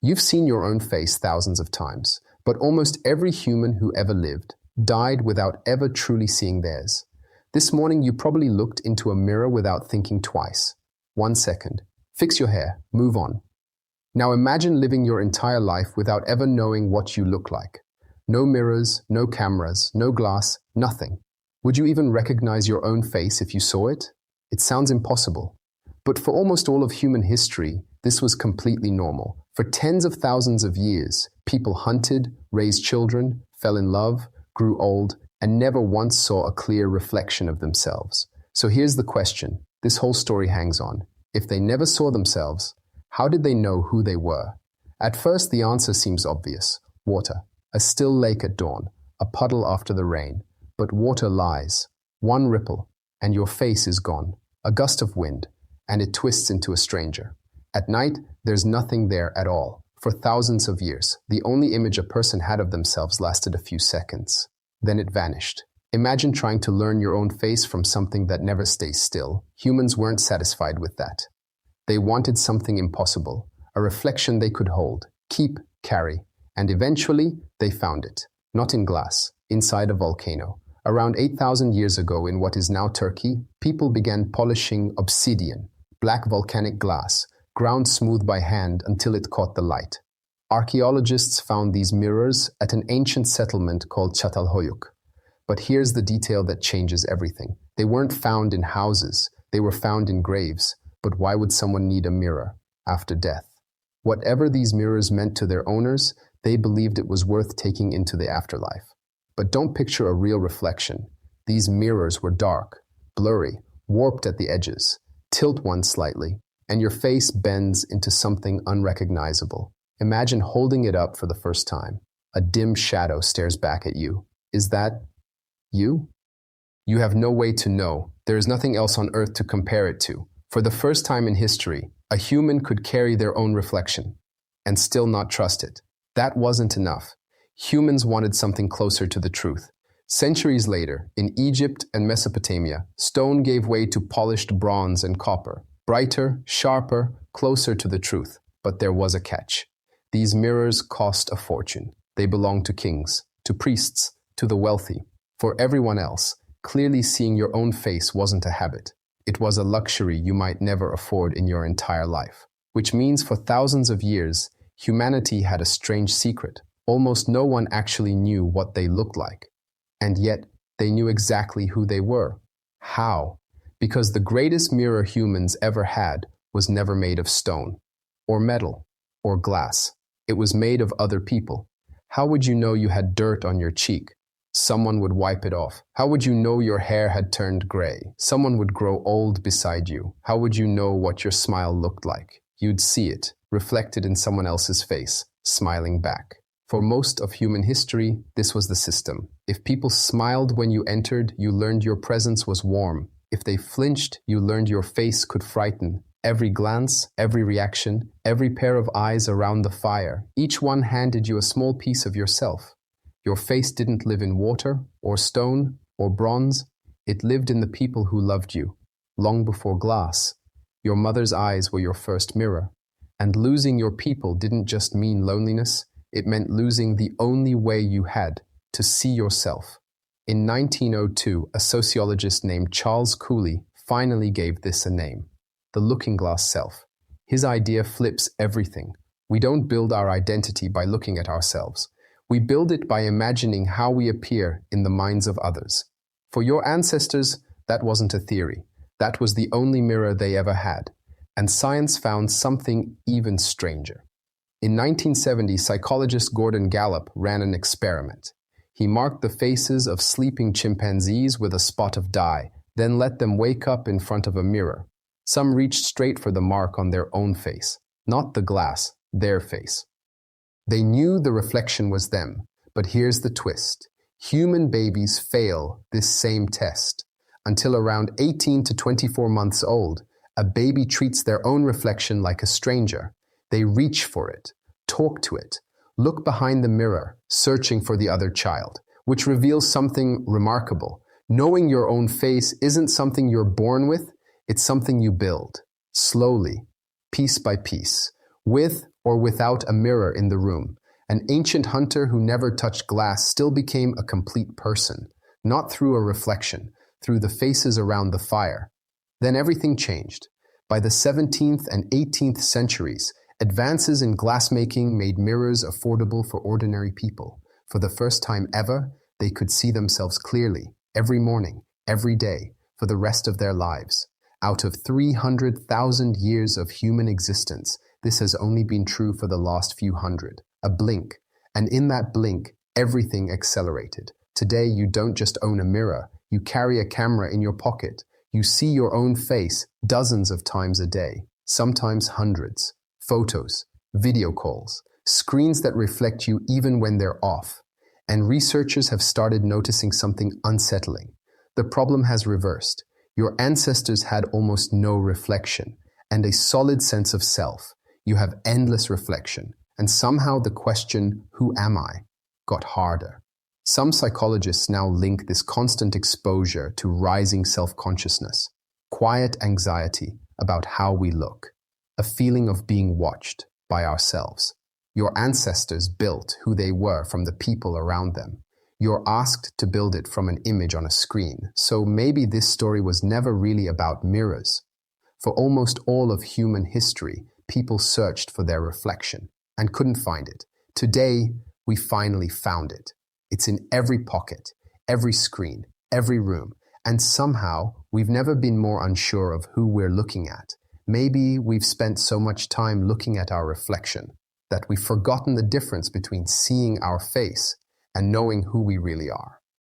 You've seen your own face thousands of times, but almost every human who ever lived died without ever truly seeing theirs. This morning you probably looked into a mirror without thinking twice. 1 second. Fix your hair. Move on. Now imagine living your entire life without ever knowing what you look like. No mirrors, no cameras, no glass, nothing. Would you even recognize your own face if you saw it? It sounds impossible. But for almost all of human history, this was completely normal. For tens of thousands of years, people hunted, raised children, fell in love, grew old, and never once saw a clear reflection of themselves. So here's the question this whole story hangs on. If they never saw themselves, how did they know who they were? At first, the answer seems obvious. Water. A still lake at dawn. A puddle after the rain. But water lies. One ripple, and your face is gone. A gust of wind, and it twists into a stranger. At night, there's nothing there at all. For thousands of years, the only image a person had of themselves lasted a few seconds. Then it vanished. Imagine trying to learn your own face from something that never stays still. Humans weren't satisfied with that. They wanted something impossible, a reflection they could hold, keep, carry, and eventually they found it. Not in glass, inside a volcano. Around 8,000 years ago in what is now Turkey, people began polishing obsidian, black volcanic glass, ground smooth by hand until it caught the light. Archaeologists found these mirrors at an ancient settlement called Çatalhöyük. But here's the detail that changes everything. They weren't found in houses, they were found in graves. But why would someone need a mirror after death? Whatever these mirrors meant to their owners, they believed it was worth taking into the afterlife. But don't picture a real reflection. These mirrors were dark, blurry, warped at the edges. Tilt one slightly, and your face bends into something unrecognizable. Imagine holding it up for the first time. A dim shadow stares back at you. Is that you? You have no way to know. There is nothing else on earth to compare it to. For the first time in history, a human could carry their own reflection and still not trust it. That wasn't enough. Humans wanted something closer to the truth. Centuries later, in Egypt and Mesopotamia, stone gave way to polished bronze and copper. Brighter, sharper, closer to the truth. But there was a catch. These mirrors cost a fortune. They belonged to kings, to priests, to the wealthy. For everyone else, clearly seeing your own face wasn't a habit. It was a luxury you might never afford in your entire life. Which means for thousands of years, humanity had a strange secret. Almost no one actually knew what they looked like. And yet, they knew exactly who they were. How? Because the greatest mirror humans ever had was never made of stone, or metal, or glass. It was made of other people. How would you know you had dirt on your cheek? Someone would wipe it off. How would you know your hair had turned gray? Someone would grow old beside you. How would you know what your smile looked like? You'd see it, reflected in someone else's face, smiling back. For most of human history, this was the system. If people smiled when you entered, you learned your presence was warm. If they flinched, you learned your face could frighten. Every glance, every reaction, every pair of eyes around the fire, each one handed you a small piece of yourself. Your face didn't live in water, or stone, or bronze. It lived in the people who loved you. Long before glass, your mother's eyes were your first mirror. And losing your people didn't just mean loneliness, it meant losing the only way you had to see yourself. In 1902, a sociologist named Charles Cooley finally gave this a name: the looking glass self. His idea flips everything. We don't build our identity by looking at ourselves. We build it by imagining how we appear in the minds of others. For your ancestors, that wasn't a theory. That was the only mirror they ever had. And science found something even stranger. In 1970, psychologist Gordon Gallup ran an experiment. He marked the faces of sleeping chimpanzees with a spot of dye, then let them wake up in front of a mirror. Some reached straight for the mark on their own face, not the glass, their face. They knew the reflection was them, but here's the twist. Human babies fail this same test. Until around 18 to 24 months old, a baby treats their own reflection like a stranger. They reach for it, talk to it, look behind the mirror, searching for the other child, which reveals something remarkable. Knowing your own face isn't something you're born with, it's something you build, slowly, piece by piece, with or without a mirror in the room. An ancient hunter who never touched glass still became a complete person, not through a reflection, through the faces around the fire. Then everything changed. By the 17th and 18th centuries, advances in glassmaking made mirrors affordable for ordinary people. For the first time ever, they could see themselves clearly, every morning, every day, for the rest of their lives. Out of 300,000 years of human existence, this has only been true for the last few hundred. A blink. And in that blink, everything accelerated. Today, you don't just own a mirror, you carry a camera in your pocket. You see your own face dozens of times a day, sometimes hundreds. Photos, video calls, screens that reflect you even when they're off. And researchers have started noticing something unsettling. The problem has reversed. Your ancestors had almost no reflection and a solid sense of self. You have endless reflection. And somehow the question, who am I, got harder. Some psychologists now link this constant exposure to rising self-consciousness, quiet anxiety about how we look, a feeling of being watched by ourselves. Your ancestors built who they were from the people around them. You're asked to build it from an image on a screen, so maybe this story was never really about mirrors. For almost all of human history, people searched for their reflection and couldn't find it. Today, we finally found it. It's in every pocket, every screen, every room, and somehow we've never been more unsure of who we're looking at. Maybe we've spent so much time looking at our reflection that we've forgotten the difference between seeing our face and knowing who we really are.